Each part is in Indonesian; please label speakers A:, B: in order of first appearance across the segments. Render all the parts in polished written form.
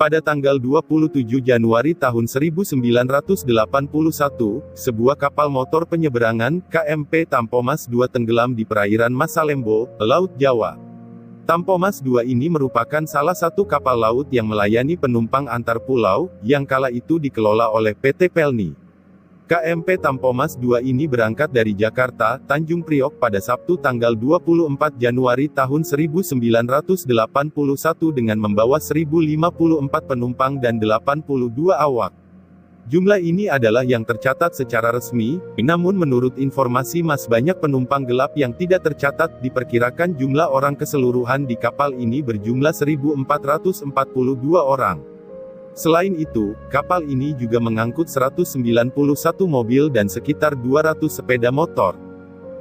A: Pada tanggal 27 Januari tahun 1981, sebuah kapal motor penyeberangan, KMP Tampomas II tenggelam di perairan Masalembo, Laut Jawa. Tampomas II ini merupakan salah satu kapal laut yang melayani penumpang antar pulau, yang kala itu dikelola oleh PT Pelni. KMP Tampomas II ini berangkat dari Jakarta, Tanjung Priok pada Sabtu tanggal 24 Januari tahun 1981 dengan membawa 1054 penumpang dan 82 awak. Jumlah ini adalah yang tercatat secara resmi, namun menurut informasi banyak penumpang gelap yang tidak tercatat. Diperkirakan jumlah orang keseluruhan di kapal ini berjumlah 1442 orang. Selain itu, kapal ini juga mengangkut 191 mobil dan sekitar 200 sepeda motor.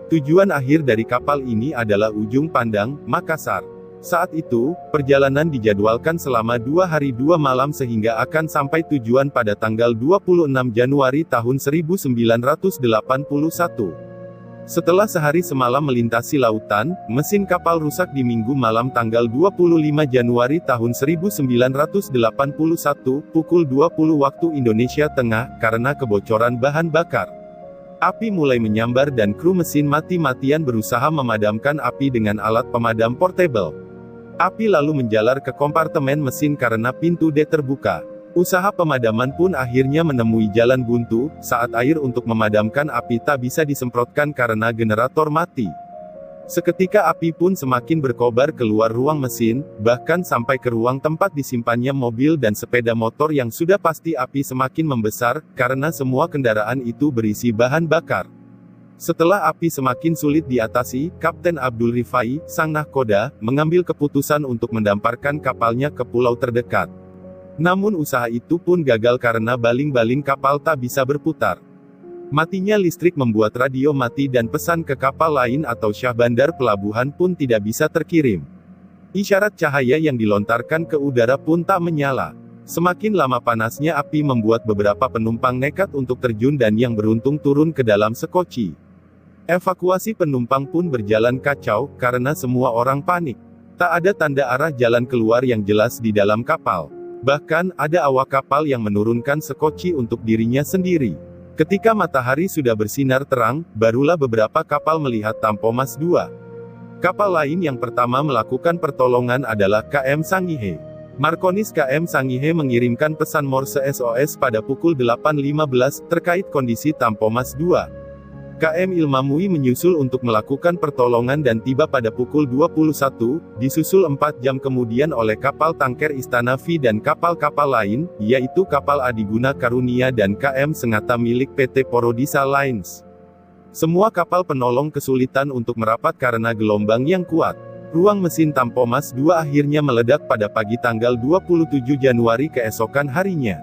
A: Tujuan akhir dari kapal ini adalah Ujung Pandang, Makassar. Saat itu, perjalanan dijadwalkan selama 2 hari 2 malam sehingga akan sampai tujuan pada tanggal 26 Januari tahun 1981. Setelah sehari semalam melintasi lautan, mesin kapal rusak di Minggu malam tanggal 25 Januari tahun 1981, pukul 20 waktu Indonesia Tengah, karena kebocoran bahan bakar. Api mulai menyambar dan kru mesin mati-matian berusaha memadamkan api dengan alat pemadam portable. Api lalu menjalar ke kompartemen mesin karena pintu D terbuka. Usaha pemadaman pun akhirnya menemui jalan buntu, saat air untuk memadamkan api tak bisa disemprotkan karena generator mati. Seketika api pun semakin berkobar keluar ruang mesin, bahkan sampai ke ruang tempat disimpannya mobil dan sepeda motor yang sudah pasti api semakin membesar, karena semua kendaraan itu berisi bahan bakar. Setelah api semakin sulit diatasi, Kapten Abdul Rifai, sang nahkoda, mengambil keputusan untuk mendamparkan kapalnya ke pulau terdekat. Namun usaha itu pun gagal karena baling-baling kapal tak bisa berputar. Matinya listrik membuat radio mati dan pesan ke kapal lain atau syah bandar pelabuhan pun tidak bisa terkirim. Isyarat cahaya yang dilontarkan ke udara pun tak menyala. Semakin lama panasnya api membuat beberapa penumpang nekat untuk terjun dan yang beruntung turun ke dalam sekoci. Evakuasi penumpang pun berjalan kacau, karena semua orang panik. Tak ada tanda arah jalan keluar yang jelas di dalam kapal. Bahkan, ada awak kapal yang menurunkan sekoci untuk dirinya sendiri. Ketika matahari sudah bersinar terang, barulah beberapa kapal melihat Tampomas II. Kapal lain yang pertama melakukan pertolongan adalah KM Sangihe. Markonis KM Sangihe mengirimkan pesan Morse SOS pada pukul 8.15, terkait kondisi Tampomas II. KM Ilmamui menyusul untuk melakukan pertolongan dan tiba pada pukul 21, disusul 4 jam kemudian oleh kapal tanker Istana V dan kapal-kapal lain, yaitu kapal Adiguna Karunia dan KM Sengata milik PT Porodisa Lines. Semua kapal penolong kesulitan untuk merapat karena gelombang yang kuat. Ruang mesin Tampomas II akhirnya meledak pada pagi tanggal 27 Januari keesokan harinya.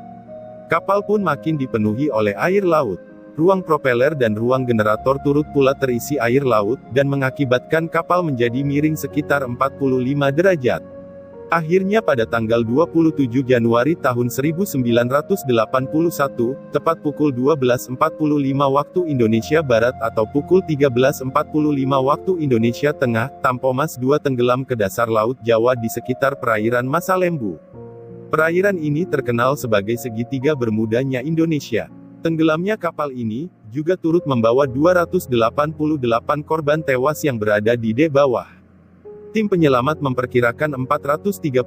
A: Kapal pun makin dipenuhi oleh air laut. Ruang propeller dan ruang generator turut pula terisi air laut, dan mengakibatkan kapal menjadi miring sekitar 45 derajat. Akhirnya pada tanggal 27 Januari tahun 1981, tepat pukul 12.45 waktu Indonesia Barat atau pukul 13.45 waktu Indonesia Tengah, Tampomas II tenggelam ke dasar Laut Jawa di sekitar perairan Masalembu. Perairan ini terkenal sebagai segitiga bermudanya Indonesia. Tenggelamnya kapal ini, juga turut membawa 288 korban tewas yang berada di D bawah. Tim penyelamat memperkirakan 431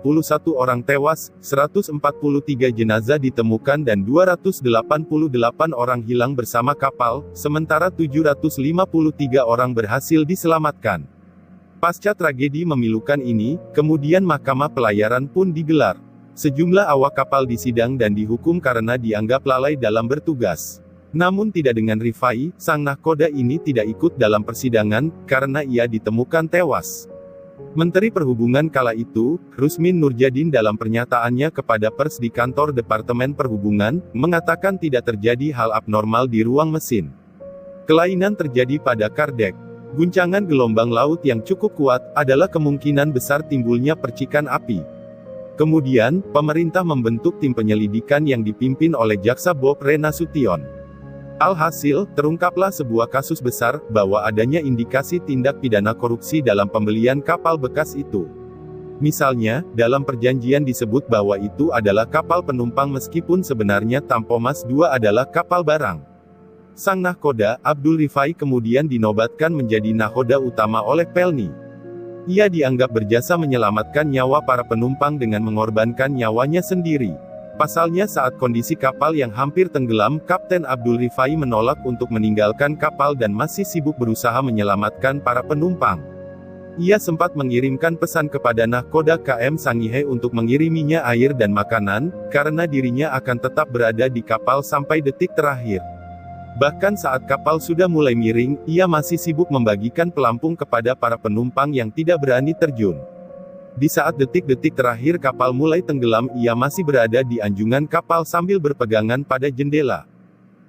A: orang tewas, 143 jenazah ditemukan dan 288 orang hilang bersama kapal, sementara 753 orang berhasil diselamatkan. Pasca tragedi memilukan ini, kemudian mahkamah pelayaran pun digelar. Sejumlah awak kapal disidang dan dihukum karena dianggap lalai dalam bertugas. Namun tidak dengan Rifai, sang nahkoda ini tidak ikut dalam persidangan, karena ia ditemukan tewas. Menteri Perhubungan kala itu, Rusmin Nurjadin dalam pernyataannya kepada pers di kantor Departemen Perhubungan, mengatakan tidak terjadi hal abnormal di ruang mesin. Kelainan terjadi pada kardek. Guncangan gelombang laut yang cukup kuat, adalah kemungkinan besar timbulnya percikan api. Kemudian, pemerintah membentuk tim penyelidikan yang dipimpin oleh Jaksa Bob Renasution. Alhasil, terungkaplah sebuah kasus besar, bahwa adanya indikasi tindak pidana korupsi dalam pembelian kapal bekas itu. Misalnya, dalam perjanjian disebut bahwa itu adalah kapal penumpang meskipun sebenarnya Tampomas II adalah kapal barang. Sang nahkoda, Abdul Rifai kemudian dinobatkan menjadi nahkoda utama oleh Pelni. Ia dianggap berjasa menyelamatkan nyawa para penumpang dengan mengorbankan nyawanya sendiri. Pasalnya saat kondisi kapal yang hampir tenggelam, Kapten Abdul Rifai menolak untuk meninggalkan kapal dan masih sibuk berusaha menyelamatkan para penumpang. Ia sempat mengirimkan pesan kepada nahkoda KM Sangihe untuk mengiriminya air dan makanan, karena dirinya akan tetap berada di kapal sampai detik terakhir. Bahkan saat kapal sudah mulai miring, ia masih sibuk membagikan pelampung kepada para penumpang yang tidak berani terjun. Di saat detik-detik terakhir kapal mulai tenggelam, ia masih berada di anjungan kapal sambil berpegangan pada jendela.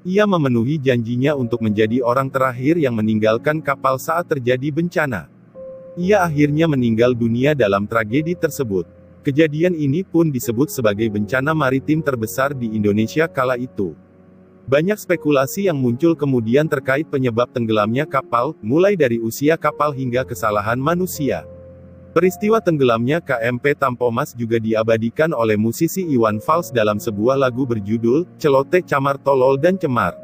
A: Ia memenuhi janjinya untuk menjadi orang terakhir yang meninggalkan kapal saat terjadi bencana. Ia akhirnya meninggal dunia dalam tragedi tersebut. Kejadian ini pun disebut sebagai bencana maritim terbesar di Indonesia kala itu. Banyak spekulasi yang muncul kemudian terkait penyebab tenggelamnya kapal, mulai dari usia kapal hingga kesalahan manusia. Peristiwa tenggelamnya KMP Tampomas juga diabadikan oleh musisi Iwan Fals dalam sebuah lagu berjudul Celoteh Camar Tolol dan Cemar.